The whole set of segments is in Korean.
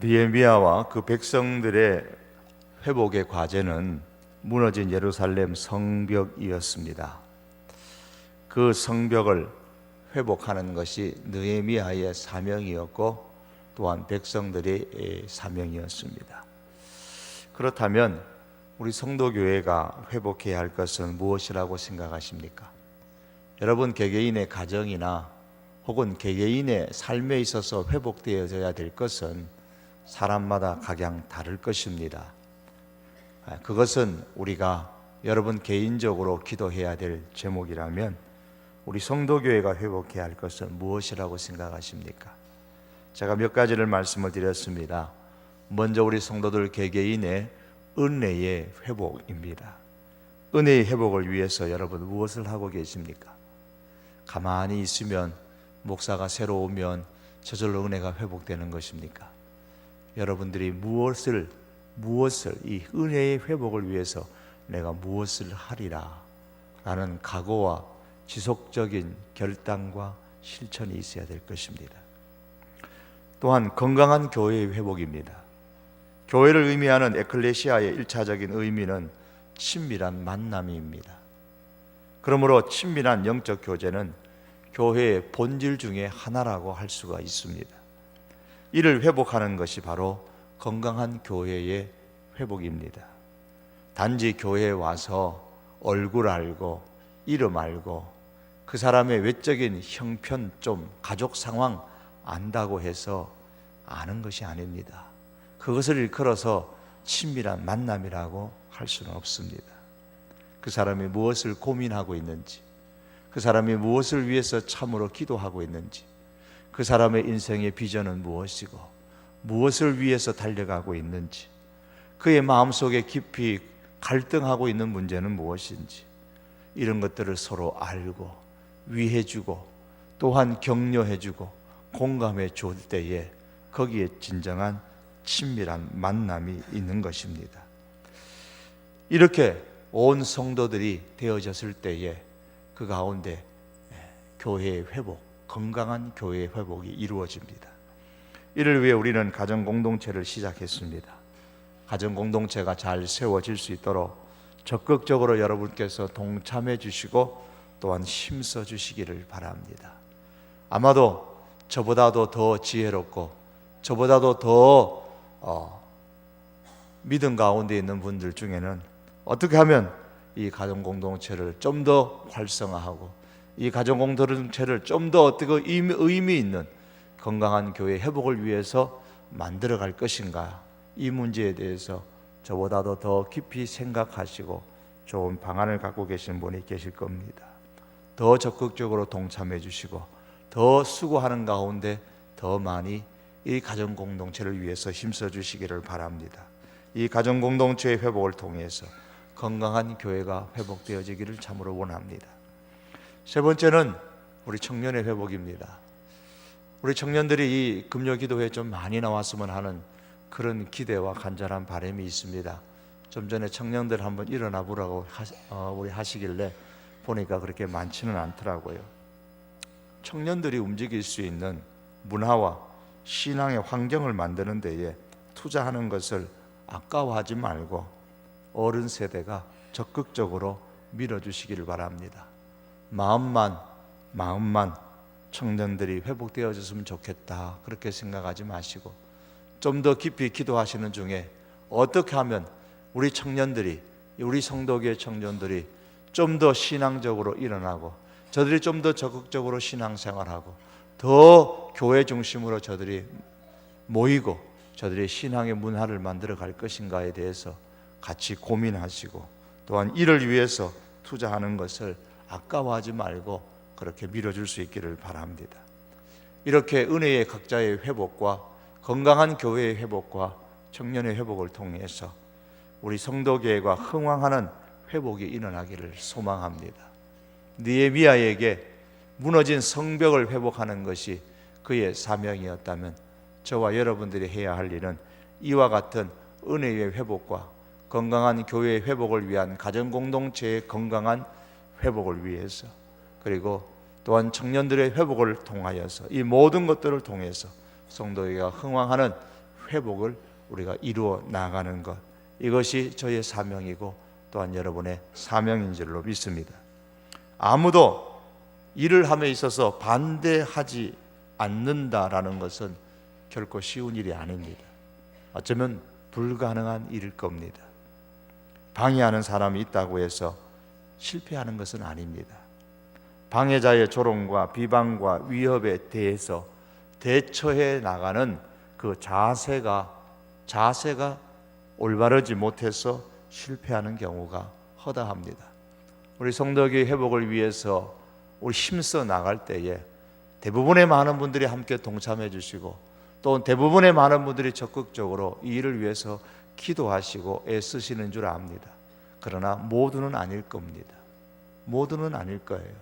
느헤미야와 그 백성들의 회복의 과제는 무너진 예루살렘 성벽이었습니다. 그 성벽을 회복하는 것이 느헤미야의 사명이었고 또한 백성들의 사명이었습니다. 그렇다면 우리 성도교회가 회복해야 할 것은 무엇이라고 생각하십니까? 여러분 개개인의 가정이나 혹은 개개인의 삶에 있어서 회복되어져야 될 것은 사람마다 각양 다를 것입니다. 그것은 우리가 여러분 개인적으로 기도해야 될 제목이라면 우리 성도교회가 회복해야 할 것은 무엇이라고 생각하십니까? 제가 몇 가지를 말씀을 드렸습니다. 먼저 우리 성도들 개개인의 은혜의 회복입니다. 은혜의 회복을 위해서 여러분 무엇을 하고 계십니까? 가만히 있으면 목사가 새로 오면 저절로 은혜가 회복되는 것입니까? 여러분들이 무엇을 이 은혜의 회복을 위해서 내가 무엇을 하리라 라는 각오와 지속적인 결단과 실천이 있어야 될 것입니다. 또한 건강한 교회의 회복입니다. 교회를 의미하는 에클레시아의 1차적인 의미는 친밀한 만남입니다. 그러므로 친밀한 영적 교제는 교회의 본질 중에 하나라고 할 수가 있습니다. 이를 회복하는 것이 바로 건강한 교회의 회복입니다. 단지 교회에 와서 얼굴 알고 이름 알고 그 사람의 외적인 형편 좀 가족 상황 안다고 해서 아는 것이 아닙니다. 그것을 일컬어서 친밀한 만남이라고 할 수는 없습니다. 그 사람이 무엇을 고민하고 있는지, 그 사람이 무엇을 위해서 참으로 기도하고 있는지, 그 사람의 인생의 비전은 무엇이고 무엇을 위해서 달려가고 있는지, 그의 마음속에 깊이 갈등하고 있는 문제는 무엇인지, 이런 것들을 서로 알고 위해주고 또한 격려해주고 공감해 줄 때에 거기에 진정한 친밀한 만남이 있는 것입니다. 이렇게 온 성도들이 되어졌을 때에 그 가운데 교회의 회복, 건강한 교회의 회복이 이루어집니다. 이를 위해 우리는 가정 공동체를 시작했습니다. 가정 공동체가 잘 세워질 수 있도록 적극적으로 여러분께서 동참해 주시고 또한 힘써 주시기를 바랍니다. 아마도 저보다도 더 지혜롭고 저보다도 더 믿음 가운데 있는 분들 중에는 어떻게 하면 이 가정 공동체를 좀 더 활성화하고 이 가정 공동체를 좀 더 어떻게 의미 있는 건강한 교회 회복을 위해서 만들어 갈 것인가, 이 문제에 대해서 저보다도 더 깊이 생각하시고 좋은 방안을 갖고 계신 분이 계실 겁니다. 더 적극적으로 동참해 주시고 더 수고하는 가운데 더 많이 이 가정 공동체를 위해서 힘써 주시기를 바랍니다. 이 가정 공동체의 회복을 통해서 건강한 교회가 회복되어지기를 참으로 원합니다. 세 번째는 우리 청년의 회복입니다. 우리 청년들이 이 금요 기도회에 좀 많이 나왔으면 하는 그런 기대와 간절한 바람이 있습니다. 좀 전에 청년들 한번 일어나 보라고 우리 하시길래 보니까 그렇게 많지는 않더라고요. 청년들이 움직일 수 있는 문화와 신앙의 환경을 만드는 데에 투자하는 것을 아까워하지 말고 어른 세대가 적극적으로 밀어주시기를 바랍니다. 마음만 청년들이 회복되어졌으면 좋겠다 그렇게 생각하지 마시고 좀 더 깊이 기도하시는 중에 어떻게 하면 우리 청년들이, 우리 성도교회 청년들이 좀 더 신앙적으로 일어나고 저들이 좀 더 적극적으로 신앙생활하고 더 교회 중심으로 저들이 모이고 저들의 신앙의 문화를 만들어 갈 것인가에 대해서 같이 고민하시고 또한 이를 위해서 투자하는 것을 아까워하지 말고 그렇게 밀어줄 수 있기를 바랍니다. 이렇게 은혜의 각자의 회복과 건강한 교회의 회복과 청년의 회복을 통해서 우리 성도교회가 흥왕하는 회복이 일어나기를 소망합니다. 느헤미야에게 무너진 성벽을 회복하는 것이 그의 사명이었다면 저와 여러분들이 해야 할 일은 이와 같은 은혜의 회복과 건강한 교회의 회복을 위한 가정 공동체의 건강한 회복을 위해서 그리고 또한 청년들의 회복을 통하여서 이 모든 것들을 통해서 성도회가 흥왕하는 회복을 우리가 이루어 나가는 것, 이것이 저의 사명이고 또한 여러분의 사명인 줄로 믿습니다. 아무도 일을 함에 있어서 반대하지 않는다라는 것은 결코 쉬운 일이 아닙니다. 어쩌면 불가능한 일일 겁니다. 방해하는 사람이 있다고 해서 실패하는 것은 아닙니다. 방해자의 조롱과 비방과 위협에 대해서 대처해 나가는 그 자세가 올바르지 못해서 실패하는 경우가 허다합니다. 우리 성도교회 회복을 위해서 우리 힘써 나갈 때에 대부분의 많은 분들이 함께 동참해 주시고 또 대부분의 많은 분들이 적극적으로 이 일을 위해서 기도하시고 애쓰시는 줄 압니다. 그러나 모두는 아닐 겁니다. 모두는 아닐 거예요.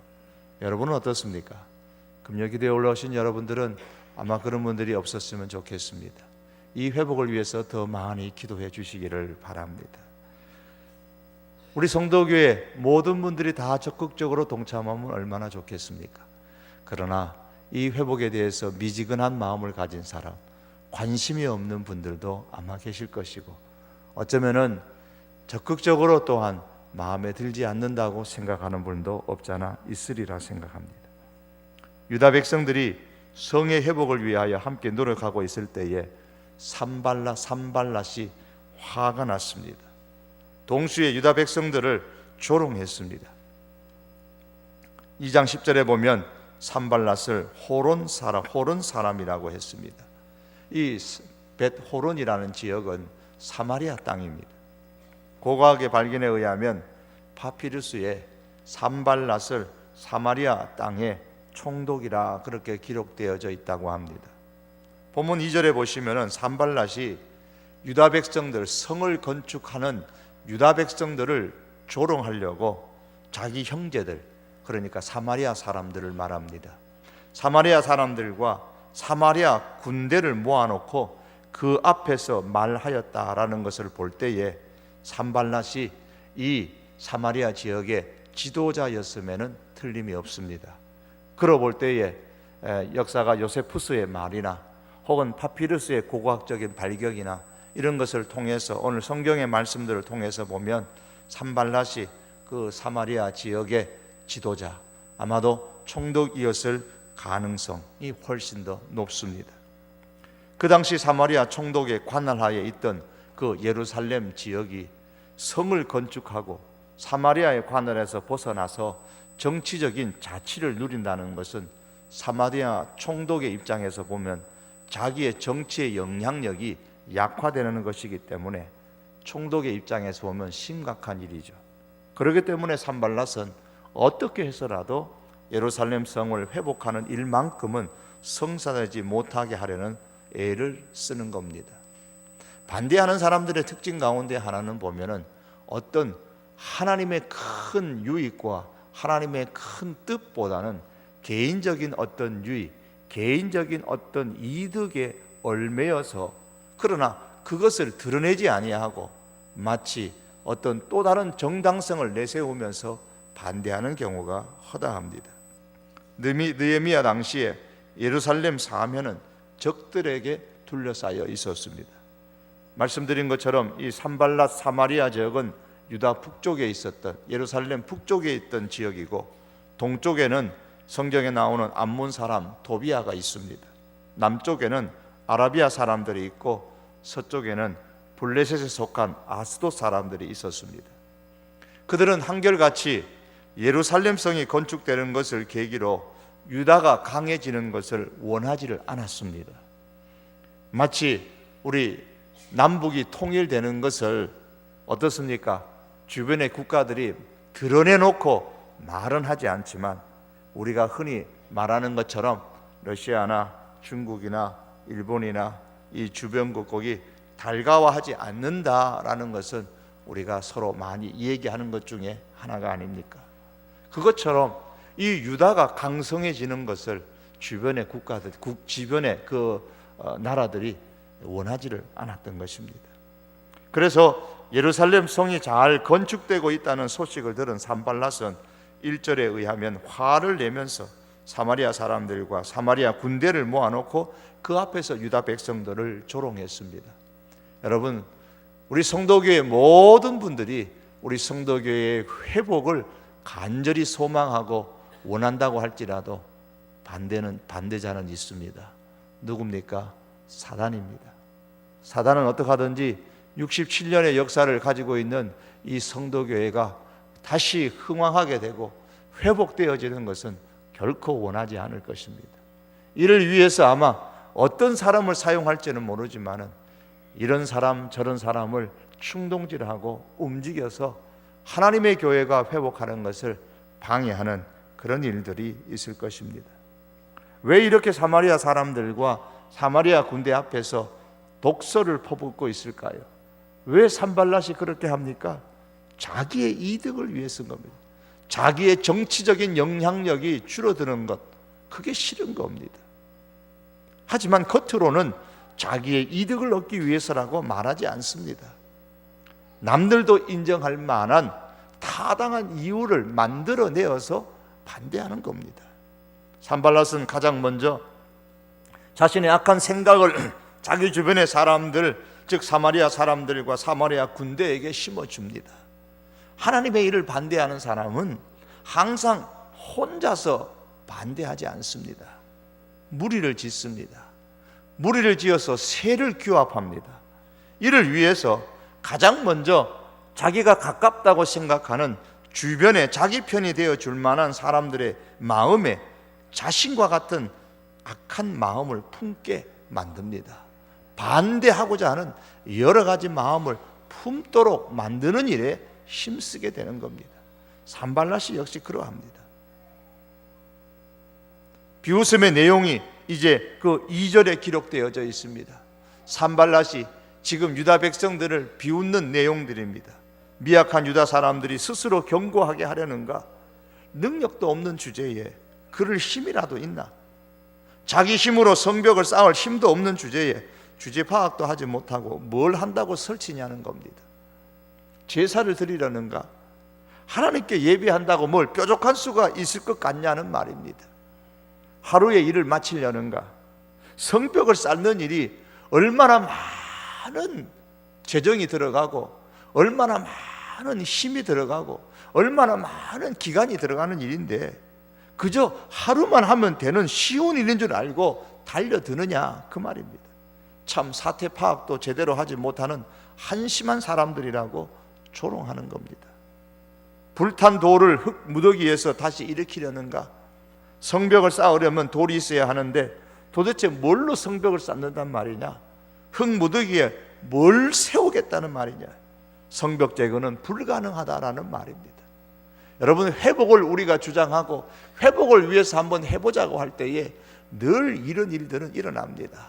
여러분은 어떻습니까? 금요기도에 올라오신 여러분들은 아마 그런 분들이 없었으면 좋겠습니다. 이 회복을 위해서 더 많이 기도해 주시기를 바랍니다. 우리 성도교회 모든 분들이 다 적극적으로 동참하면 얼마나 좋겠습니까? 그러나 이 회복에 대해서 미지근한 마음을 가진 사람, 관심이 없는 분들도 아마 계실 것이고 어쩌면은 적극적으로 또한 마음에 들지 않는다고 생각하는 분도 없잖아 있으리라 생각합니다. 유다 백성들이 성의 회복을 위하여 함께 노력하고 있을 때에 산발랏이 화가 났습니다. 동수의 유다 백성들을 조롱했습니다. 2장 10절에 보면 산발랏을 호론 사람이라고 했습니다. 이 벳호론이라는 지역은 사마리아 땅입니다. 고고학의 발견에 의하면 파피루스에 산발랏을 사마리아 땅에 총독이라 그렇게 기록되어져 있다고 합니다. 본문 2절에 보시면은 산발랏이 유다 백성들, 성을 건축하는 유다 백성들을 조롱하려고 자기 형제들, 그러니까 사마리아 사람들을 말합니다. 사마리아 사람들과 사마리아 군대를 모아놓고 그 앞에서 말하였다라는 것을 볼 때에 산발랏이 이 사마리아 지역의 지도자였음에는 틀림이 없습니다. 그러 볼 때에 역사가 요세푸스의 말이나 혹은 파피루스의 고고학적인 발견이나 이런 것을 통해서 오늘 성경의 말씀들을 통해서 보면 산발랏이 그 사마리아 지역의 지도자, 아마도 총독이었을 가능성이 훨씬 더 높습니다. 그 당시 사마리아 총독의 관할하에 있던 그 예루살렘 지역이 성을 건축하고 사마리아의 관할에서 벗어나서 정치적인 자치를 누린다는 것은 사마리아 총독의 입장에서 보면 자기의 정치의 영향력이 약화되는 것이기 때문에 총독의 입장에서 보면 심각한 일이죠. 그렇기 때문에 산발랏은 어떻게 해서라도 예루살렘 성을 회복하는 일만큼은 성사되지 못하게 하려는 애를 쓰는 겁니다. 반대하는 사람들의 특징 가운데 하나는 보면은 어떤 하나님의 큰 유익과 하나님의 큰 뜻보다는 개인적인 어떤 유익, 개인적인 어떤 이득에 얽매여서 그러나 그것을 드러내지 아니하고 마치 어떤 또 다른 정당성을 내세우면서 반대하는 경우가 허다합니다. 느헤미야 당시에 예루살렘 사면은 적들에게 둘러싸여 있었습니다. 말씀드린 것처럼 이 산발랏 사마리아 지역은 유다 북쪽에 있었던 예루살렘 북쪽에 있던 지역이고 동쪽에는 성경에 나오는 암몬 사람 도비아가 있습니다. 남쪽에는 아라비아 사람들이 있고 서쪽에는 블레셋에 속한 아스돗 사람들이 있었습니다. 그들은 한결같이 예루살렘 성이 건축되는 것을 계기로 유다가 강해지는 것을 원하지를 않았습니다. 마치 우리 남북이 통일되는 것을 어떻습니까? 주변의 국가들이 드러내놓고 말은 하지 않지만 우리가 흔히 말하는 것처럼 러시아나 중국이나 일본이나 이 주변국이 달가워하지 않는다라는 것은 우리가 서로 많이 얘기하는 것 중에 하나가 아닙니까? 그것처럼 이 유다가 강성해지는 것을 주변의 국가들, 주변의 나라들이 원하지를 않았던 것입니다. 그래서 예루살렘 성이 잘 건축되고 있다는 소식을 들은 산발랏은 1절에 의하면 화를 내면서 사마리아 사람들과 사마리아 군대를 모아놓고 그 앞에서 유다 백성들을 조롱했습니다. 여러분, 우리 성도교회 모든 분들이 우리 성도교회의 회복을 간절히 소망하고 원한다고 할지라도 반대자는 있습니다. 누굽니까? 사단입니다. 사단은 어떻게 하든지 67년의 역사를 가지고 있는 이 성도교회가 다시 흥왕하게 되고 회복되어지는 것은 결코 원하지 않을 것입니다. 이를 위해서 아마 어떤 사람을 사용할지는 모르지만 이런 사람 저런 사람을 충동질하고 움직여서 하나님의 교회가 회복하는 것을 방해하는 그런 일들이 있을 것입니다. 왜 이렇게 사마리아 사람들과 사마리아 군대 앞에서 독서를 퍼붓고 있을까요? 왜 산발랏이 그렇게 합니까? 자기의 이득을 위해 쓴 겁니다. 자기의 정치적인 영향력이 줄어드는 것, 그게 싫은 겁니다. 하지만 겉으로는 자기의 이득을 얻기 위해서라고 말하지 않습니다. 남들도 인정할 만한 타당한 이유를 만들어내어서 반대하는 겁니다. 산발랏은 가장 먼저 자신의 악한 생각을 자기 주변의 사람들, 즉 사마리아 사람들과 사마리아 군대에게 심어줍니다. 하나님의 일을 반대하는 사람은 항상 혼자서 반대하지 않습니다. 무리를 짓습니다. 무리를 지어서 세를 규합합니다. 이를 위해서 가장 먼저 자기가 가깝다고 생각하는 주변에 자기 편이 되어 줄 만한 사람들의 마음에 자신과 같은 악한 마음을 품게 만듭니다. 반대하고자 하는 여러 가지 마음을 품도록 만드는 일에 힘쓰게 되는 겁니다. 산발랏이 역시 그러합니다. 비웃음의 내용이 이제 그 2절에 기록되어져 있습니다. 산발랏이 지금 유다 백성들을 비웃는 내용들입니다. 미약한 유다 사람들이 스스로 견고하게 하려는가? 능력도 없는 주제에 그럴 힘이라도 있나? 자기 힘으로 성벽을 쌓을 힘도 없는 주제에 주제 파악도 하지 못하고 뭘 한다고 설치냐는 겁니다. 제사를 드리려는가? 하나님께 예배한다고 뭘 뾰족한 수가 있을 것 같냐는 말입니다. 하루의 일을 마치려는가? 성벽을 쌓는 일이 얼마나 많은 재정이 들어가고 얼마나 많은 힘이 들어가고 얼마나 많은 기간이 들어가는 일인데 그저 하루만 하면 되는 쉬운 일인 줄 알고 달려드느냐 그 말입니다. 참 사태 파악도 제대로 하지 못하는 한심한 사람들이라고 조롱하는 겁니다. 불탄 돌을 흙 무더기에서 다시 일으키려는가? 성벽을 쌓으려면 돌이 있어야 하는데 도대체 뭘로 성벽을 쌓는단 말이냐? 흙 무더기에 뭘 세우겠다는 말이냐? 성벽 제거는 불가능하다라는 말입니다. 여러분, 회복을 우리가 주장하고 회복을 위해서 한번 해보자고 할 때에 늘 이런 일들은 일어납니다.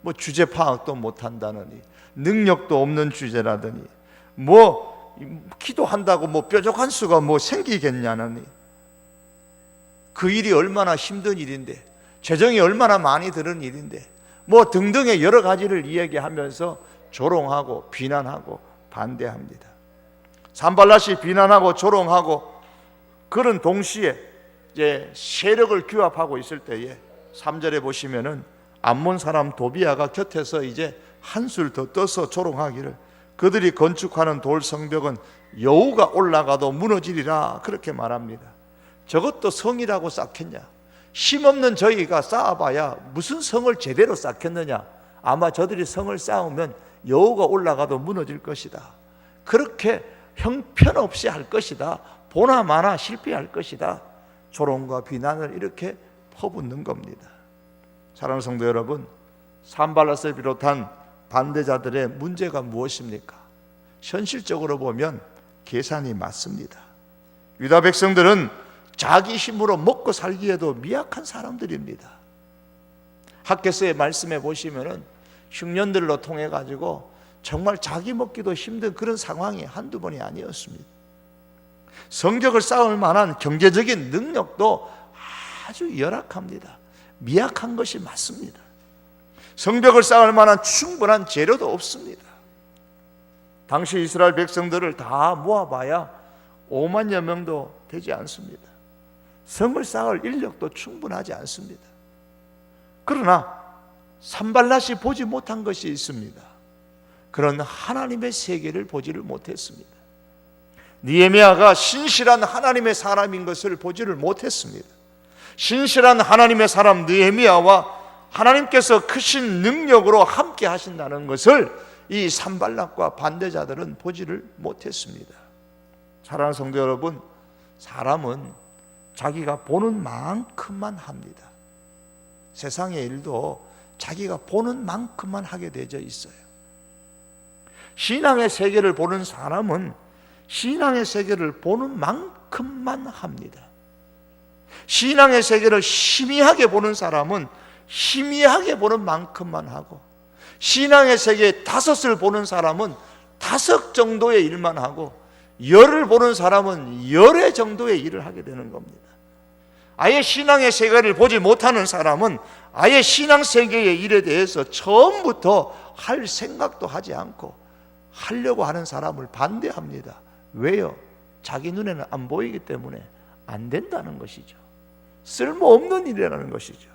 뭐 주제 파악도 못한다느니 능력도 없는 주제라더니 뭐 기도한다고 뭐 뾰족한 수가 뭐 생기겠냐느니 그 일이 얼마나 힘든 일인데 재정이 얼마나 많이 드는 일인데 뭐 등등의 여러 가지를 이야기하면서 조롱하고 비난하고 반대합니다. 산발랏이 비난하고 조롱하고 그런 동시에 이제 세력을 규합하고 있을 때에 3절에 보시면은 암몬 사람 도비아가 곁에서 이제 한술 더 떠서 조롱하기를 그들이 건축하는 돌 성벽은 여우가 올라가도 무너지리라 그렇게 말합니다. 저것도 성이라고 쌓겠냐? 힘없는 저희가 쌓아봐야 무슨 성을 제대로 쌓겠느냐? 아마 저들이 성을 쌓으면 여우가 올라가도 무너질 것이다. 그렇게 형편없이 할 것이다. 보나 마나 실패할 것이다. 조롱과 비난을 이렇게 퍼붓는 겁니다. 사랑하는 성도 여러분, 산발랏을 비롯한 반대자들의 문제가 무엇입니까? 현실적으로 보면 계산이 맞습니다. 유다 백성들은 자기 힘으로 먹고 살기에도 미약한 사람들입니다. 학개서의 말씀에 보시면은 흉년들로 통해 가지고 정말 자기 먹기도 힘든 그런 상황이 한두 번이 아니었습니다. 성벽을 쌓을 만한 경제적인 능력도 아주 열악합니다. 미약한 것이 맞습니다. 성벽을 쌓을 만한 충분한 재료도 없습니다. 당시 이스라엘 백성들을 다 모아봐야 5만여 명도 되지 않습니다. 성을 쌓을 인력도 충분하지 않습니다. 그러나 산발랏이 보지 못한 것이 있습니다. 그런 하나님의 세계를 보지를 못했습니다. 느헤미야가 신실한 하나님의 사람인 것을 보지를 못했습니다. 신실한 하나님의 사람 느헤미야와 하나님께서 크신 능력으로 함께 하신다는 것을 이 산발락과 반대자들은 보지를 못했습니다. 사랑하는 성도 여러분, 사람은 자기가 보는 만큼만 합니다. 세상의 일도 자기가 보는 만큼만 하게 되어 있어요. 신앙의 세계를 보는 사람은 신앙의 세계를 보는 만큼만 합니다. 신앙의 세계를 희미하게 보는 사람은 희미하게 보는 만큼만 하고, 신앙의 세계에 5을 보는 사람은 5 정도의 일만 하고, 10을 보는 사람은 10의 정도의 일을 하게 되는 겁니다. 아예 신앙의 세계를 보지 못하는 사람은 아예 신앙 세계의 일에 대해서 처음부터 할 생각도 하지 않고 하려고 하는 사람을 반대합니다. 왜요? 자기 눈에는 안 보이기 때문에 안 된다는 것이죠. 쓸모없는 일이라는 것이죠.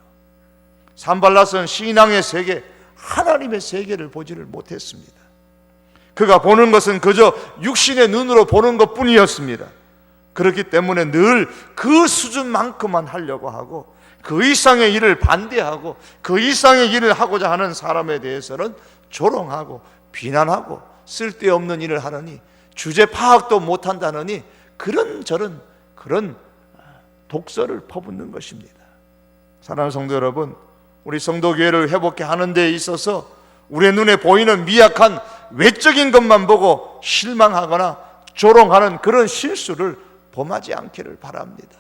산발랏은 신앙의 세계, 하나님의 세계를 보지를 못했습니다. 그가 보는 것은 그저 육신의 눈으로 보는 것뿐이었습니다. 그렇기 때문에 늘 그 수준만큼만 하려고 하고, 그 이상의 일을 반대하고 그 이상의 일을 하고자 하는 사람에 대해서는 조롱하고 비난하고 쓸데없는 일을 하느니, 주제 파악도 못한다느니 그런 독설을 퍼붓는 것입니다. 사랑하는 성도 여러분, 우리 성도교회를 회복케 하는 데 있어서 우리의 눈에 보이는 미약한 외적인 것만 보고 실망하거나 조롱하는 그런 실수를 범하지 않기를 바랍니다.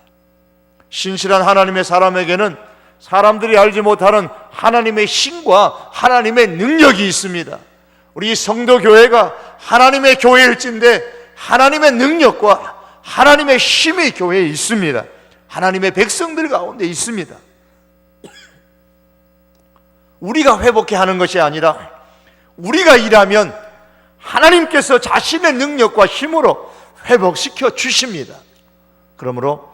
신실한 하나님의 사람에게는 사람들이 알지 못하는 하나님의 힘과 하나님의 능력이 있습니다. 우리 성도교회가 하나님의 교회일진데 하나님의 능력과 하나님의 힘이 교회에 있습니다. 하나님의 백성들 가운데 있습니다. 우리가 회복케 하는 것이 아니라 우리가 일하면 하나님께서 자신의 능력과 힘으로 회복시켜 주십니다. 그러므로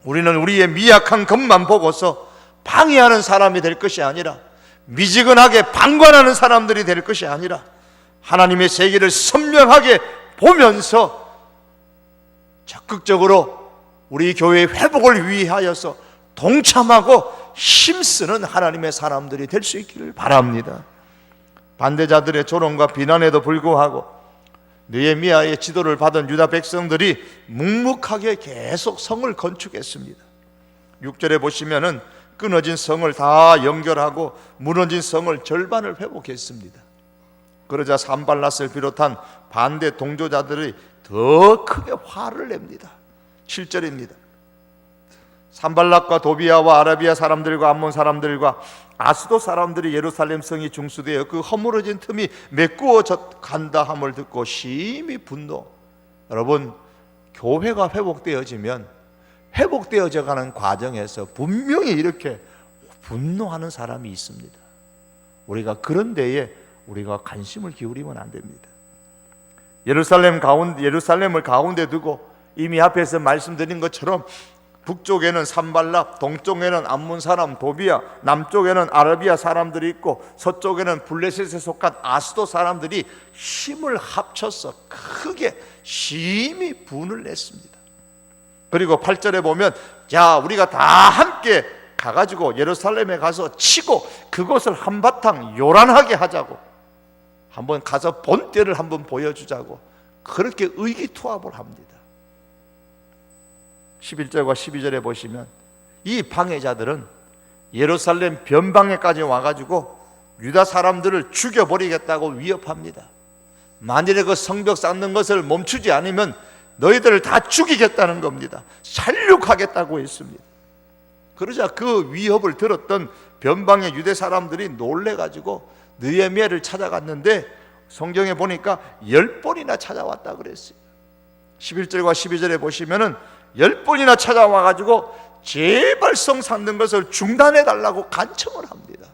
우리는 우리의 미약한 것만 보고서 방해하는 사람이 될 것이 아니라, 미지근하게 방관하는 사람들이 될 것이 아니라, 하나님의 세계를 선명하게 보면서 적극적으로 우리 교회의 회복을 위하여서 동참하고 힘쓰는 하나님의 사람들이 될 수 있기를 바랍니다. 반대자들의 조롱과 비난에도 불구하고 느헤미야의 지도를 받은 유다 백성들이 묵묵하게 계속 성을 건축했습니다. 6절에 보시면은 끊어진 성을 다 연결하고 무너진 성을 절반을 회복했습니다. 그러자 산발랏을 비롯한 반대 동조자들이 더 크게 화를 냅니다. 7절입니다. 산발랏과 도비야와 아라비아 사람들과 암몬 사람들과 아스도 사람들이 예루살렘 성이 중수되어 그 허물어진 틈이 메꾸어져 간다 함을 듣고 심히 분노. 여러분, 교회가 회복되어지면 회복되어져 가는 과정에서 분명히 이렇게 분노하는 사람이 있습니다. 우리가 그런 데에 우리가 관심을 기울이면 안 됩니다. 예루살렘을 가운데 두고 이미 앞에서 말씀드린 것처럼 북쪽에는 산발락, 동쪽에는 암몬 사람 도비야, 남쪽에는 아라비아 사람들이 있고 서쪽에는 블레셋에 속한 아스도 사람들이 힘을 합쳐서 크게 심히 분을 냈습니다. 그리고 8절에 보면, 자, 우리가 다 함께 가가지고 예루살렘에 가서 치고 그것을 한바탕 요란하게 하자고, 한번 가서 본때를 한번 보여주자고, 그렇게 의기투합을 합니다. 11절과 12절에 보시면 이 방해자들은 예루살렘 변방에까지 와가지고 유다 사람들을 죽여버리겠다고 위협합니다. 만일에 그 성벽 쌓는 것을 멈추지 않으면 너희들을 다 죽이겠다는 겁니다. 살육하겠다고 했습니다. 그러자 그 위협을 들었던 변방의 유대 사람들이 놀래가지고 느헤미야를 찾아갔는데, 성경에 보니까 10번이나 찾아왔다 그랬어요. 11절과 12절에 보시면은 10번이나 찾아와가지고 제발 성 쌓는 것을 중단해달라고 간청을 합니다.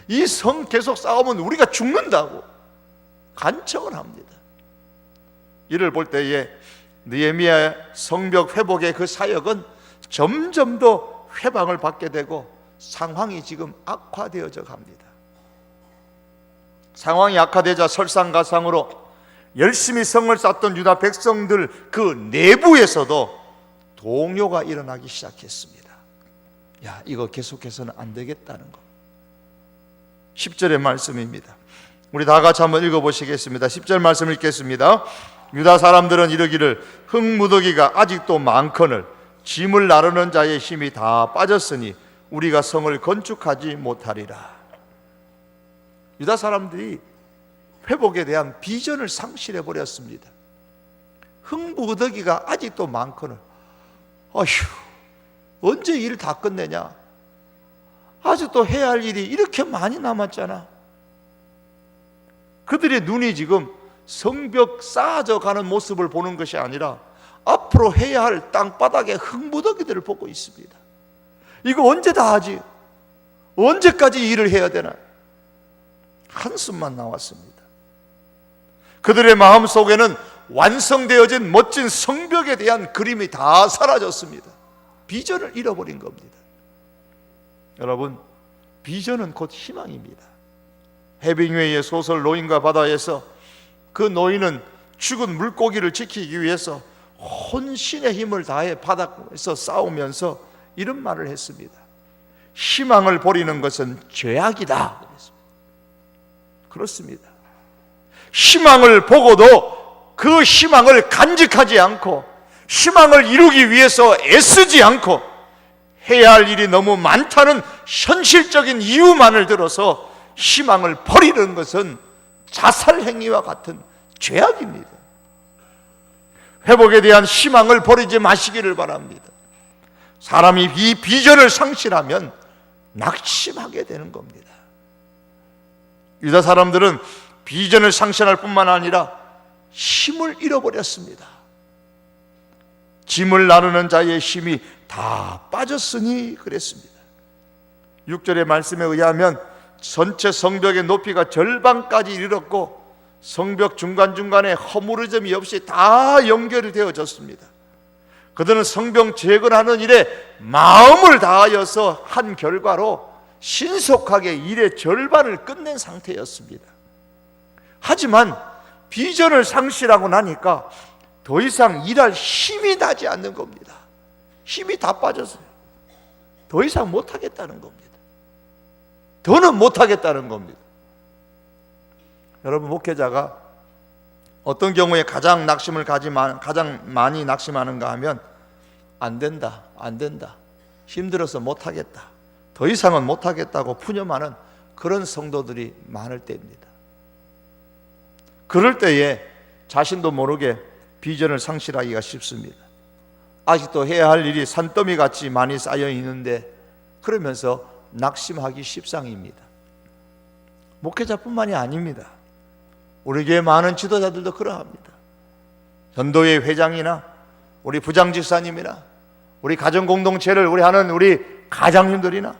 이 성 계속 쌓으면 우리가 죽는다고 간청을 합니다. 이를 볼 때에 느헤미야의 성벽 회복의 그 사역은 점점 더 회방을 받게 되고 상황이 지금 악화되어져 갑니다. 상황이 악화되자 설상가상으로 열심히 성을 쌓던 유다 백성들 그 내부에서도 동요가 일어나기 시작했습니다. 야, 이거 계속해서는 안 되겠다는 거. 10절의 말씀입니다. 우리 다 같이 한번 읽어보시겠습니다. 10절 말씀 읽겠습니다. 유다 사람들은 이르기를 흙무더기가 아직도 많거늘 짐을 나르는 자의 힘이 다 빠졌으니 우리가 성을 건축하지 못하리라. 유다 사람들이 회복에 대한 비전을 상실해 버렸습니다. 흙무더기가 아직도 많거늘, 어휴, 언제 일 다 끝내냐? 아직도 해야 할 일이 이렇게 많이 남았잖아. 그들의 눈이 지금 성벽 쌓아져 가는 모습을 보는 것이 아니라 앞으로 해야 할 땅바닥의 흙무더기들을 보고 있습니다. 이거 언제 다 하지? 언제까지 일을 해야 되나? 한숨만 나왔습니다. 그들의 마음속에는 완성되어진 멋진 성벽에 대한 그림이 다 사라졌습니다. 비전을 잃어버린 겁니다. 여러분, 비전은 곧 희망입니다. 해빙웨이의 소설 노인과 바다에서 그 노인은 죽은 물고기를 지키기 위해서 혼신의 힘을 다해 바닥에서 싸우면서 이런 말을 했습니다. 희망을 버리는 것은 죄악이다. 그렇습니다. 희망을 보고도 그 희망을 간직하지 않고 희망을 이루기 위해서 애쓰지 않고 해야 할 일이 너무 많다는 현실적인 이유만을 들어서 희망을 버리는 것은 자살 행위와 같은 죄악입니다. 회복에 대한 희망을 버리지 마시기를 바랍니다. 사람이 이 비전을 상실하면 낙심하게 되는 겁니다. 유다 사람들은 비전을 상실할 뿐만 아니라 힘을 잃어버렸습니다. 짐을 나르는 자의 힘이 다 빠졌으니 그랬습니다. 6절의 말씀에 의하면 전체 성벽의 높이가 절반까지 이르렀고 성벽 중간중간에 허물어짐이 없이 다 연결이 되어졌습니다. 그들은 성벽 재건하는 일에 마음을 다하여서 한 결과로 신속하게 일의 절반을 끝낸 상태였습니다. 하지만 비전을 상실하고 나니까 더 이상 일할 힘이 나지 않는 겁니다. 힘이 다 빠졌어요. 더 이상 못하겠다는 겁니다. 더는 못하겠다는 겁니다. 여러분, 목회자가 어떤 경우에 가장 많이 낙심하는가 하면 안 된다, 힘들어서 못하겠다, 더 이상은 못하겠다고 푸념하는 그런 성도들이 많을 때입니다. 그럴 때에 자신도 모르게 비전을 상실하기가 쉽습니다. 아직도 해야 할 일이 산더미같이 많이 쌓여 있는데 그러면서 낙심하기 십상입니다. 목회자뿐만이 아닙니다. 우리 교회 많은 지도자들도 그러합니다. 전도회 회장이나 우리 부장집사님이나 우리 가정공동체를 우리 하는 우리 가장님들이나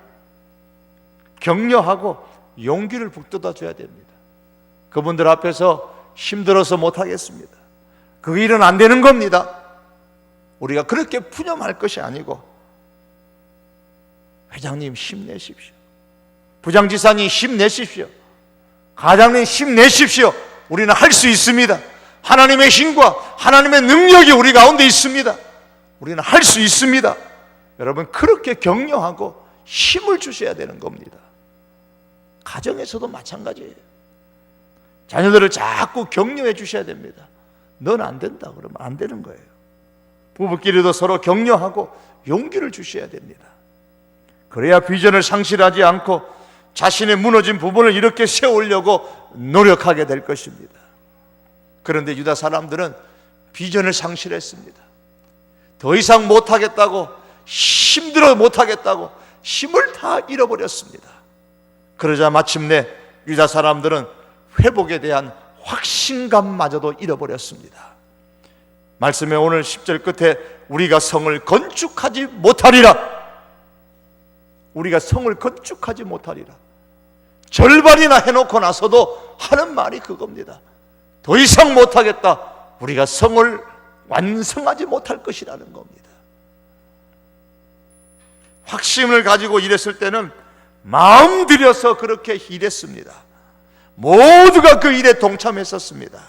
격려하고 용기를 북돋아 줘야 됩니다. 그분들 앞에서 힘들어서 못하겠습니다, 그 일은 안 되는 겁니다, 우리가 그렇게 푸념할 것이 아니고 회장님 힘내십시오, 부장지사님 힘내십시오, 가장님 힘내십시오, 우리는 할 수 있습니다. 하나님의 힘과 하나님의 능력이 우리 가운데 있습니다. 우리는 할 수 있습니다. 여러분, 그렇게 격려하고 힘을 주셔야 되는 겁니다. 가정에서도 마찬가지예요. 자녀들을 자꾸 격려해 주셔야 됩니다. 넌 안 된다 그러면 안 되는 거예요. 부부끼리도 서로 격려하고 용기를 주셔야 됩니다. 그래야 비전을 상실하지 않고 자신의 무너진 부분을 이렇게 세우려고 노력하게 될 것입니다. 그런데 유다 사람들은 비전을 상실했습니다. 더 이상 못하겠다고, 힘들어 못하겠다고 힘을 다 잃어버렸습니다. 그러자 마침내 유다 사람들은 회복에 대한 확신감마저도 잃어버렸습니다. 말씀의 오늘 10절 끝에 우리가 성을 건축하지 못하리라, 우리가 성을 건축하지 못하리라, 절반이나 해놓고 나서도 하는 말이 그겁니다. 더 이상 못하겠다, 우리가 성을 완성하지 못할 것이라는 겁니다. 확신을 가지고 일했을 때는 마음 들여서 그렇게 일했습니다. 모두가 그 일에 동참했었습니다.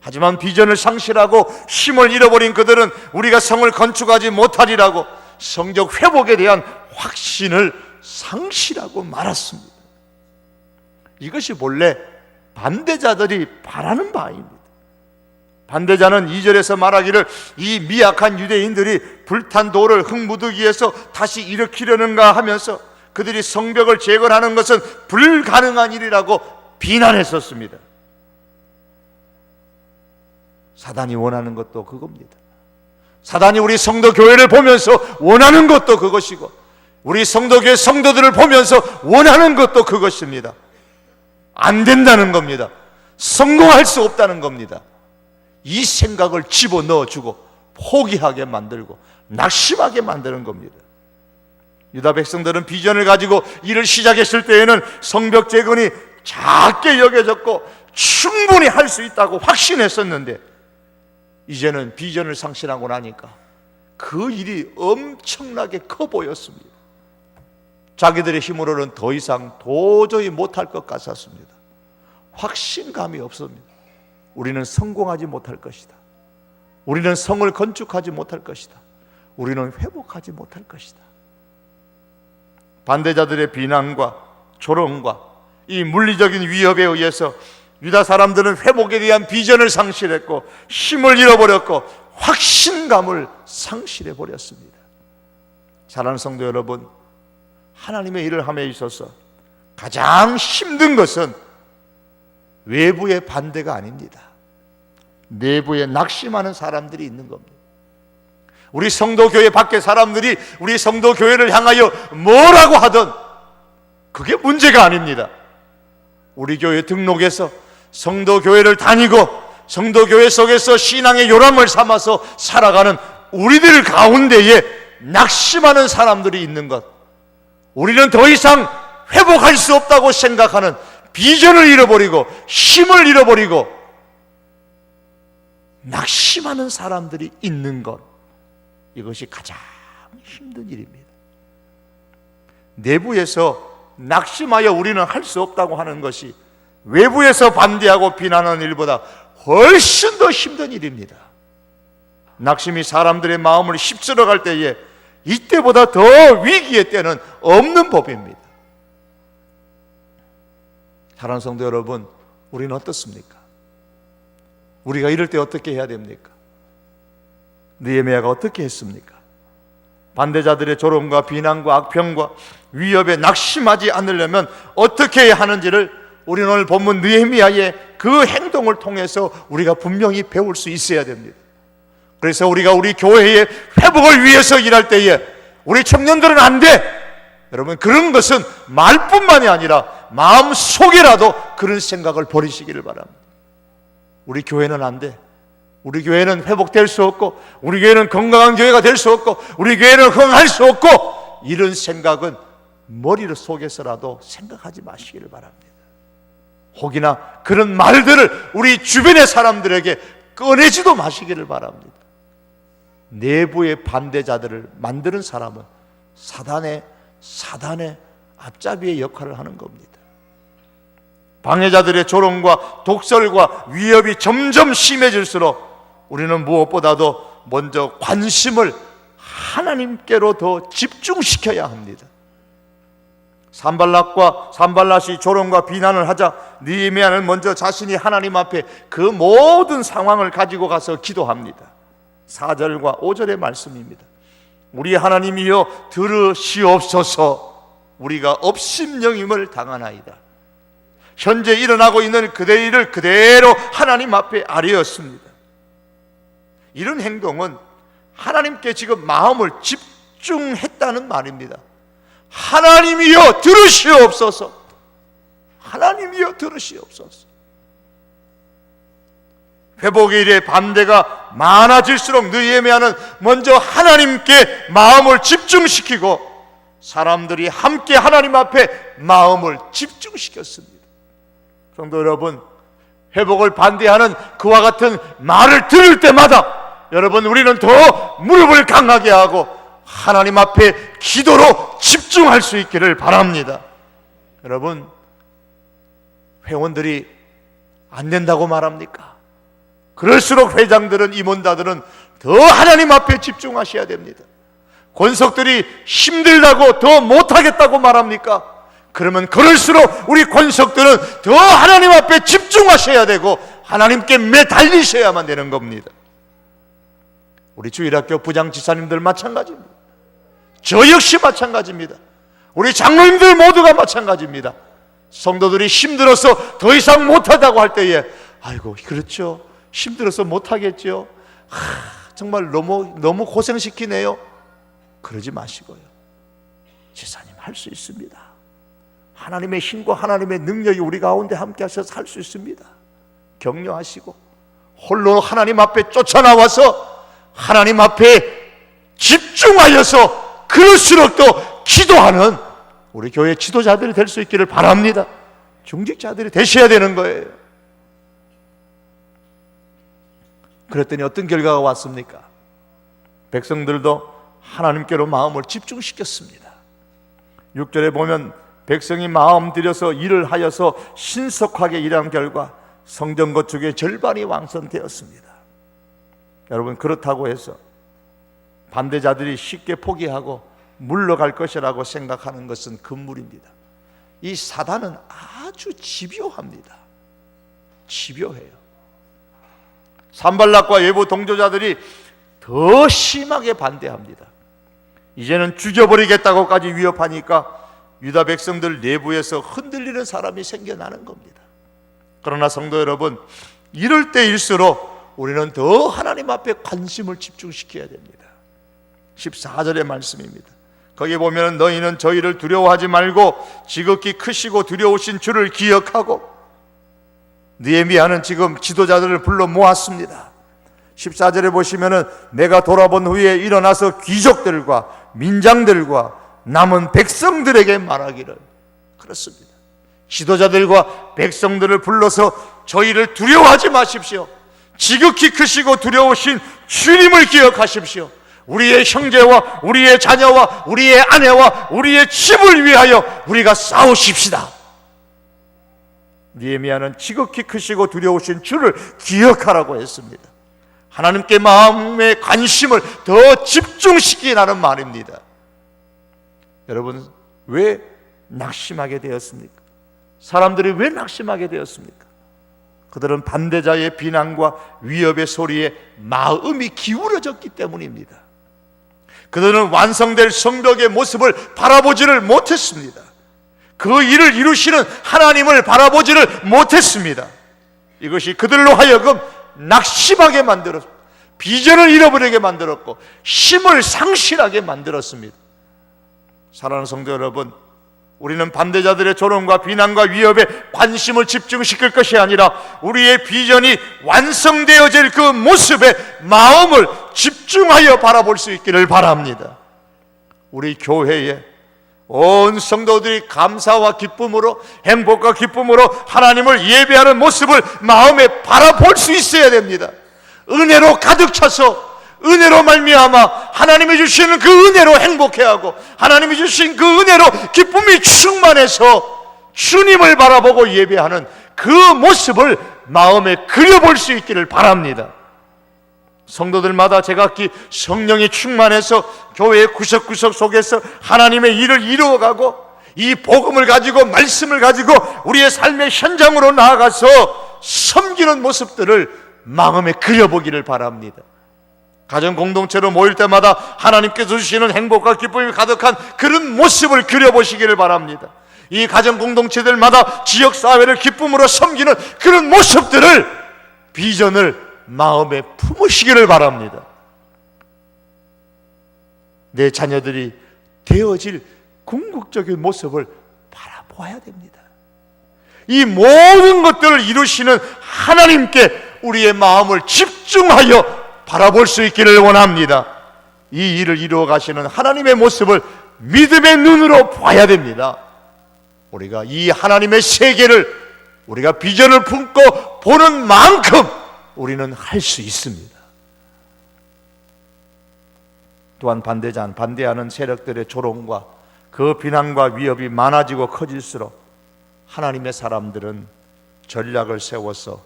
하지만 비전을 상실하고 힘을 잃어버린 그들은 우리가 성을 건축하지 못하리라고 성적 회복에 대한 확신을 상실하고 말았습니다. 이것이 본래 반대자들이 바라는 바입니다. 반대자는 2절에서 말하기를 이 미약한 유대인들이 불탄 돌을 흙무더기에서 다시 일으키려는가 하면서 그들이 성벽을 재건하는 것은 불가능한 일이라고 비난했었습니다. 사단이 원하는 것도 그겁니다. 사단이 우리 성도 교회를 보면서 원하는 것도 그것이고 우리 성도교회 성도들을 보면서 원하는 것도 그것입니다. 안 된다는 겁니다. 성공할 수 없다는 겁니다. 이 생각을 집어넣어주고 포기하게 만들고 낙심하게 만드는 겁니다. 유다 백성들은 비전을 가지고 일을 시작했을 때에는 성벽 재건이 작게 여겨졌고 충분히 할 수 있다고 확신했었는데 이제는 비전을 상실하고 나니까 그 일이 엄청나게 커 보였습니다. 자기들의 힘으로는 더 이상 도저히 못할 것 같았습니다. 확신감이 없습니다. 우리는 성공하지 못할 것이다. 우리는 성을 건축하지 못할 것이다. 우리는 회복하지 못할 것이다. 반대자들의 비난과 조롱과 이 물리적인 위협에 의해서 유다 사람들은 회복에 대한 비전을 상실했고 힘을 잃어버렸고 확신감을 상실해 버렸습니다. 사랑하는 성도 여러분, 하나님의 일을 함에 있어서 가장 힘든 것은 외부의 반대가 아닙니다. 내부에 낙심하는 사람들이 있는 겁니다. 우리 성도교회 밖의 사람들이 우리 성도교회를 향하여 뭐라고 하든 그게 문제가 아닙니다. 우리 교회 등록해서 성도교회를 다니고 성도교회 속에서 신앙의 요람을 삼아서 살아가는 우리들 가운데에 낙심하는 사람들이 있는 것, 우리는 더 이상 회복할 수 없다고 생각하는 비전을 잃어버리고 힘을 잃어버리고 낙심하는 사람들이 있는 것, 이것이 가장 힘든 일입니다. 내부에서 낙심하여 우리는 할 수 없다고 하는 것이 외부에서 반대하고 비난하는 일보다 훨씬 더 힘든 일입니다. 낙심이 사람들의 마음을 휩쓸어 갈 때에 이때보다 더 위기의 때는 없는 법입니다. 사랑하는 성도 여러분, 우리는 어떻습니까? 우리가 이럴 때 어떻게 해야 됩니까? 느헤미야가 어떻게 했습니까? 반대자들의 조롱과 비난과 악평과 위협에 낙심하지 않으려면 어떻게 해야 하는지를 우리는 오늘 본문 느헤미야의 그 행동을 통해서 우리가 분명히 배울 수 있어야 됩니다. 그래서 우리가 우리 교회의 회복을 위해서 일할 때에 우리 청년들은 안 돼! 여러분, 그런 것은 말뿐만이 아니라 마음속에라도 그런 생각을 버리시기를 바랍니다. 우리 교회는 안 돼. 우리 교회는 회복될 수 없고 우리 교회는 건강한 교회가 될 수 없고 우리 교회는 흥할 수 없고 이런 생각은 머리 속에서라도 생각하지 마시기를 바랍니다. 혹이나 그런 말들을 우리 주변의 사람들에게 꺼내지도 마시기를 바랍니다. 내부의 반대자들을 만드는 사람은 사단의 앞잡이의 역할을 하는 겁니다. 방해자들의 조롱과 독설과 위협이 점점 심해질수록 우리는 무엇보다도 먼저 관심을 하나님께로 더 집중시켜야 합니다. 산발랏이 조롱과 비난을 하자 느헤미야는 먼저 자신이 하나님 앞에 그 모든 상황을 가지고 가서 기도합니다. 4절과 5절의 말씀입니다. 우리 하나님이여 들으시옵소서. 우리가 업심영임을 당하나이다. 현재 일어나고 있는 그대의 일을 그대로 하나님 앞에 아뢰었습니다. 이런 행동은 하나님께 지금 마음을 집중했다는 말입니다. 하나님이여 들으시옵소서. 하나님이여 들으시옵소서. 회복의 일에 반대가 많아질수록 느헤미야는 먼저 하나님께 마음을 집중시키고 사람들이 함께 하나님 앞에 마음을 집중시켰습니다. 성도 여러분, 회복을 반대하는 그와 같은 말을 들을 때마다 여러분, 우리는 더 무릎을 강하게 하고 하나님 앞에 기도로 집중할 수 있기를 바랍니다. 여러분, 회원들이 안 된다고 말합니까? 그럴수록 회장들은, 임원다들은 더 하나님 앞에 집중하셔야 됩니다. 권속들이 힘들다고 더 못하겠다고 말합니까? 그러면 그럴수록 우리 권속들은 더 하나님 앞에 집중하셔야 되고 하나님께 매달리셔야만 되는 겁니다. 우리 주일학교 부장지사님들 마찬가지입니다. 저 역시 마찬가지입니다. 우리 장로님들 모두가 마찬가지입니다. 성도들이 힘들어서 더 이상 못하다고 할 때에 아이고 그렇죠, 힘들어서 못하겠죠, 정말 너무 고생시키네요. 그러지 마시고요, 지사님 할 수 있습니다. 하나님의 힘과 하나님의 능력이 우리 가운데 함께 하셔서 할 수 있습니다. 격려하시고 홀로 하나님 앞에 쫓아나와서 하나님 앞에 집중하여서 그럴수록 더 기도하는 우리 교회 지도자들이 될 수 있기를 바랍니다. 중직자들이 되셔야 되는 거예요. 그랬더니 어떤 결과가 왔습니까? 백성들도 하나님께로 마음을 집중시켰습니다. 6절에 보면 백성이 마음 들여서 일을 하여서 신속하게 일한 결과 성전 건축의 절반이 완성되었습니다. 여러분, 그렇다고 해서 반대자들이 쉽게 포기하고 물러갈 것이라고 생각하는 것은 금물입니다. 이 사단은 아주 집요합니다. 집요해요. 산발락과 외부 동조자들이 더 심하게 반대합니다. 이제는 죽여버리겠다고까지 위협하니까 유다 백성들 내부에서 흔들리는 사람이 생겨나는 겁니다. 그러나 성도 여러분, 이럴 때일수록 우리는 더 하나님 앞에 관심을 집중시켜야 됩니다. 14절의 말씀입니다. 거기 보면 너희는 저희를 두려워하지 말고 지극히 크시고 두려우신 주를 기억하고, 느헤미야는 지금 지도자들을 불러 모았습니다. 14절에 보시면은 내가 돌아본 후에 일어나서 귀족들과 민장들과 남은 백성들에게 말하기를, 그렇습니다. 지도자들과 백성들을 불러서 저희를 두려워하지 마십시오. 지극히 크시고 두려우신 주님을 기억하십시오. 우리의 형제와 우리의 자녀와 우리의 아내와 우리의 집을 위하여 우리가 싸우십시다. 느헤미야는 지극히 크시고 두려우신 주를 기억하라고 했습니다. 하나님께 마음의 관심을 더 집중시키라는 말입니다. 여러분, 왜 낙심하게 되었습니까? 사람들이 왜 낙심하게 되었습니까? 그들은 반대자의 비난과 위협의 소리에 마음이 기울어졌기 때문입니다. 그들은 완성될 성벽의 모습을 바라보지를 못했습니다. 그 일을 이루시는 하나님을 바라보지를 못했습니다. 이것이 그들로 하여금 낙심하게 만들었고 비전을 잃어버리게 만들었고 힘을 상실하게 만들었습니다. 사랑하는 성도 여러분, 우리는 반대자들의 조롱과 비난과 위협에 관심을 집중시킬 것이 아니라 우리의 비전이 완성되어질 그 모습에 마음을 집중하여 바라볼 수 있기를 바랍니다. 우리 교회에 온 성도들이 감사와 기쁨으로, 행복과 기쁨으로 하나님을 예배하는 모습을 마음에 바라볼 수 있어야 됩니다. 은혜로 가득 차서 은혜로 말미암아 하나님이 주시는 그 은혜로 행복해하고 하나님이 주신 그 은혜로 기쁨이 충만해서 주님을 바라보고 예배하는 그 모습을 마음에 그려볼 수 있기를 바랍니다. 성도들마다 제각기 성령이 충만해서 교회의 구석구석 속에서 하나님의 일을 이루어가고 이 복음을 가지고 말씀을 가지고 우리의 삶의 현장으로 나아가서 섬기는 모습들을 마음에 그려보기를 바랍니다. 가정 공동체로 모일 때마다 하나님께서 주시는 행복과 기쁨이 가득한 그런 모습을 그려보시기를 바랍니다. 이 가정 공동체들마다 지역사회를 기쁨으로 섬기는 그런 모습들을, 비전을 마음에 품으시기를 바랍니다. 내 자녀들이 되어질 궁극적인 모습을 바라보아야 됩니다. 이 모든 것들을 이루시는 하나님께 우리의 마음을 집중하여 바라볼 수 있기를 원합니다. 이 일을 이루어 가시는 하나님의 모습을 믿음의 눈으로 봐야 됩니다. 우리가 이 하나님의 세계를 우리가 비전을 품고 보는 만큼 우리는 할 수 있습니다. 또한 반대하는 세력들의 조롱과 그 비난과 위협이 많아지고 커질수록 하나님의 사람들은 전략을 세워서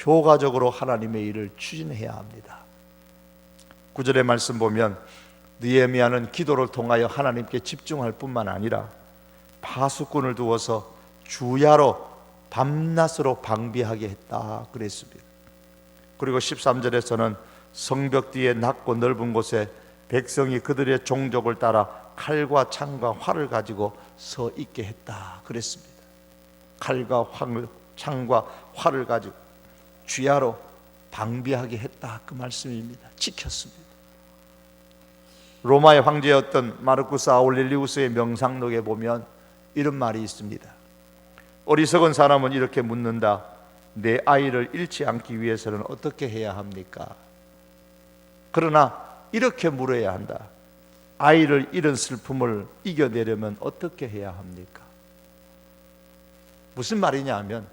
효과적으로 하나님의 일을 추진해야 합니다. 9절의 말씀 보면 느헤미야는 기도를 통하여 하나님께 집중할 뿐만 아니라 파수꾼을 두어서 주야로 밤낮으로 방비하게 했다 그랬습니다. 그리고 13절에서는 성벽 뒤에 낮고 넓은 곳에 백성이 그들의 종족을 따라 칼과 창과 활을 가지고 서 있게 했다 그랬습니다. 칼과 창과 활을 가지고 주야로 방비하게 했다 그 말씀입니다. 지켰습니다. 로마의 황제였던 마르쿠스 아울렐리우스의 명상록에 보면 이런 말이 있습니다. 어리석은 사람은 이렇게 묻는다. 내 아이를 잃지 않기 위해서는 어떻게 해야 합니까? 그러나 이렇게 물어야 한다. 아이를 잃은 슬픔을 이겨내려면 어떻게 해야 합니까? 무슨 말이냐 하면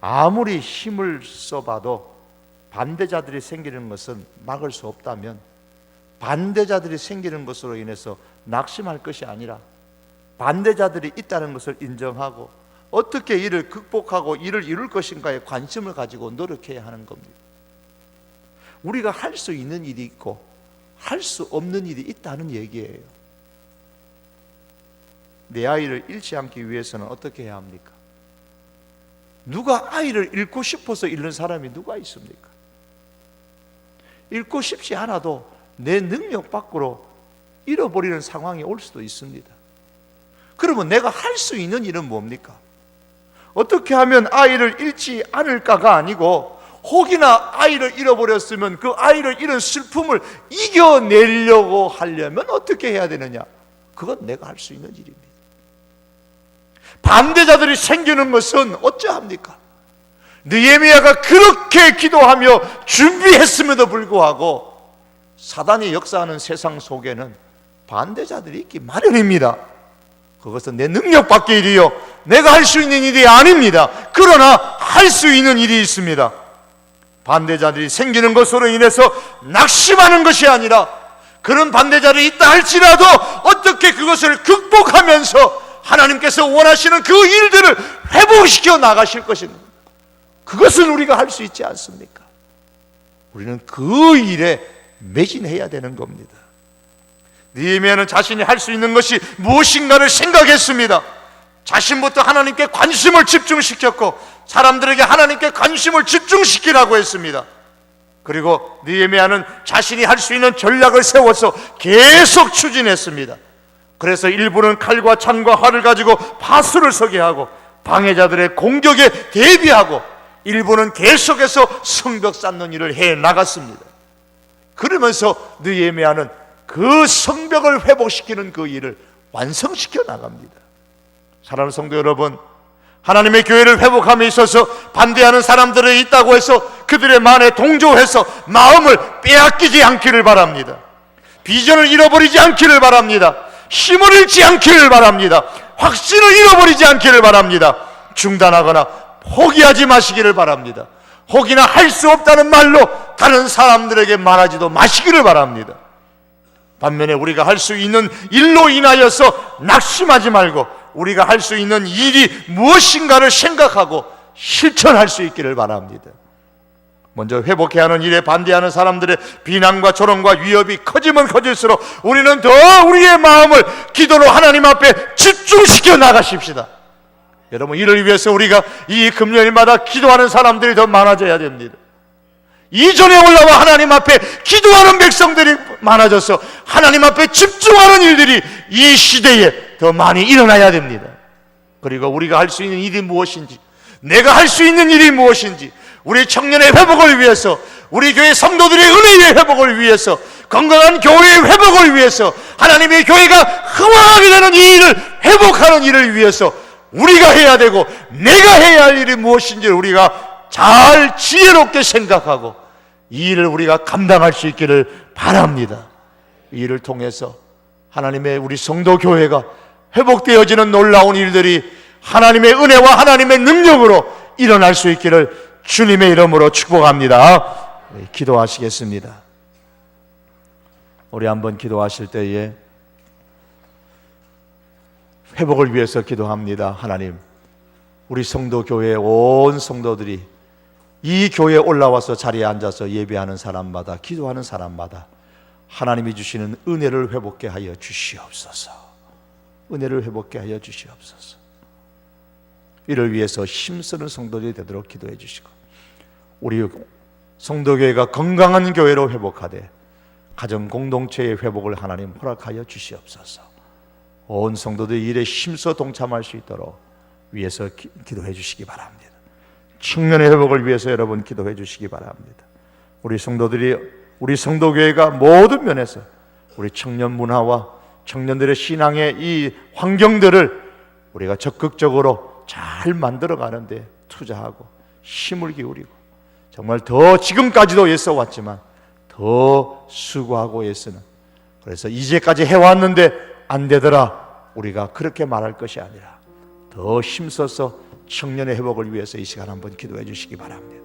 아무리 힘을 써봐도 반대자들이 생기는 것은 막을 수 없다면 반대자들이 생기는 것으로 인해서 낙심할 것이 아니라 반대자들이 있다는 것을 인정하고 어떻게 이를 극복하고 이를 이룰 것인가에 관심을 가지고 노력해야 하는 겁니다. 우리가 할 수 있는 일이 있고 할 수 없는 일이 있다는 얘기예요. 내 아이를 잃지 않기 위해서는 어떻게 해야 합니까? 누가 아이를 잃고 싶어서 잃는 사람이 누가 있습니까? 잃고 싶지 않아도 내 능력 밖으로 잃어버리는 상황이 올 수도 있습니다. 그러면 내가 할 수 있는 일은 뭡니까? 어떻게 하면 아이를 잃지 않을까가 아니고 혹이나 아이를 잃어버렸으면 그 아이를 잃은 슬픔을 이겨내려고 하려면 어떻게 해야 되느냐? 그건 내가 할 수 있는 일입니다. 반대자들이 생기는 것은 어찌합니까? 느헤미야가 그렇게 기도하며 준비했음에도 불구하고 사단이 역사하는 세상 속에는 반대자들이 있기 마련입니다. 그것은 내 능력 밖의 일이요 내가 할 수 있는 일이 아닙니다. 그러나 할 수 있는 일이 있습니다. 반대자들이 생기는 것으로 인해서 낙심하는 것이 아니라 그런 반대자들이 있다 할지라도 어떻게 그것을 극복하면서 하나님께서 원하시는 그 일들을 회복시켜 나가실 것입니다. 그것은 우리가 할 수 있지 않습니까? 우리는 그 일에 매진해야 되는 겁니다. 느헤미야는 자신이 할 수 있는 것이 무엇인가를 생각했습니다. 자신부터 하나님께 관심을 집중시켰고 사람들에게 하나님께 관심을 집중시키라고 했습니다. 그리고 느헤미야는 자신이 할 수 있는 전략을 세워서 계속 추진했습니다. 그래서 일부는 칼과 창과 활을 가지고 파수를 서게 하고 방해자들의 공격에 대비하고 일부는 계속해서 성벽 쌓는 일을 해 나갔습니다. 그러면서 느헤미야는 그 성벽을 회복시키는 그 일을 완성시켜 나갑니다. 사랑하는 성도 여러분, 하나님의 교회를 회복함에 있어서 반대하는 사람들이 있다고 해서 그들의 말에 동조해서 마음을 빼앗기지 않기를 바랍니다. 비전을 잃어버리지 않기를 바랍니다. 힘을 잃지 않기를 바랍니다. 확신을 잃어버리지 않기를 바랍니다. 중단하거나 포기하지 마시기를 바랍니다. 혹이나 할 수 없다는 말로 다른 사람들에게 말하지도 마시기를 바랍니다. 반면에 우리가 할 수 있는 일로 인하여서 낙심하지 말고 우리가 할 수 있는 일이 무엇인가를 생각하고 실천할 수 있기를 바랍니다. 먼저 회복해야 하는 일에 반대하는 사람들의 비난과 조롱과 위협이 커지면 커질수록 우리는 더 우리의 마음을 기도로 하나님 앞에 집중시켜 나가십시다. 여러분, 이를 위해서 우리가 이 금요일마다 기도하는 사람들이 더 많아져야 됩니다. 이전에 올라와 하나님 앞에 기도하는 백성들이 많아져서 하나님 앞에 집중하는 일들이 이 시대에 더 많이 일어나야 됩니다. 그리고 우리가 할 수 있는 일이 무엇인지, 내가 할 수 있는 일이 무엇인지, 우리 청년의 회복을 위해서, 우리 교회 성도들의 은혜의 회복을 위해서, 건강한 교회의 회복을 위해서, 하나님의 교회가 흥왕하게 되는 이 일을 회복하는 일을 위해서 우리가 해야 되고 내가 해야 할 일이 무엇인지를 우리가 잘 지혜롭게 생각하고 이 일을 우리가 감당할 수 있기를 바랍니다. 이 일을 통해서 하나님의 우리 성도 교회가 회복되어지는 놀라운 일들이 하나님의 은혜와 하나님의 능력으로 일어날 수 있기를 주님의 이름으로 축복합니다. 기도하시겠습니다. 우리 한번 기도하실 때에 회복을 위해서 기도합니다. 하나님, 우리 성도 교회 온 성도들이 이 교회에 올라와서 자리에 앉아서 예배하는 사람마다, 기도하는 사람마다 하나님이 주시는 은혜를 회복케 하여 주시옵소서. 은혜를 회복케 하여 주시옵소서. 이를 위해서 힘쓰는 성도들이 되도록 기도해 주시고, 우리 성도교회가 건강한 교회로 회복하되 가정 공동체의 회복을 하나님 허락하여 주시옵소서. 온 성도들이 일에 힘써 동참할 수 있도록 위해서 기도해 주시기 바랍니다. 청년의 회복을 위해서 여러분 기도해 주시기 바랍니다. 우리 성도들이, 우리 성도교회가 모든 면에서 우리 청년 문화와 청년들의 신앙의 이 환경들을 우리가 적극적으로 잘 만들어 가는데 투자하고 힘을 기울이고, 정말 더 지금까지도 애써 왔지만 더 수고하고 애쓰는, 그래서 이제까지 해왔는데 안 되더라, 우리가 그렇게 말할 것이 아니라 더 힘써서 청년의 회복을 위해서 이 시간 한번 기도해 주시기 바랍니다.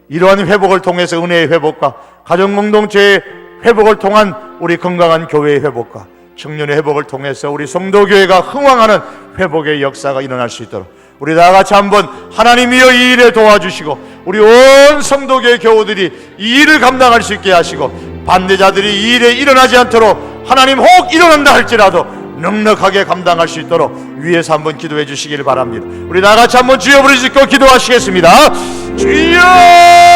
이러한 회복을 통해서 은혜의 회복과 가정공동체의 회복을 통한 우리 건강한 교회의 회복과 청년의 회복을 통해서 우리 성도교회가 흥왕하는 회복의 역사가 일어날 수 있도록 우리 다같이 한번 하나님이여 이 일에 도와주시고, 우리 온 성도교회 교우들이 이 일을 감당할 수 있게 하시고, 반대자들이 이 일에 일어나지 않도록 하나님 혹 일어난다 할지라도 넉넉하게 감당할 수 있도록 위에서 한번 기도해 주시길 바랍니다. 우리 다같이 한번 주여 부르짖고 기도하시겠습니다. 주여!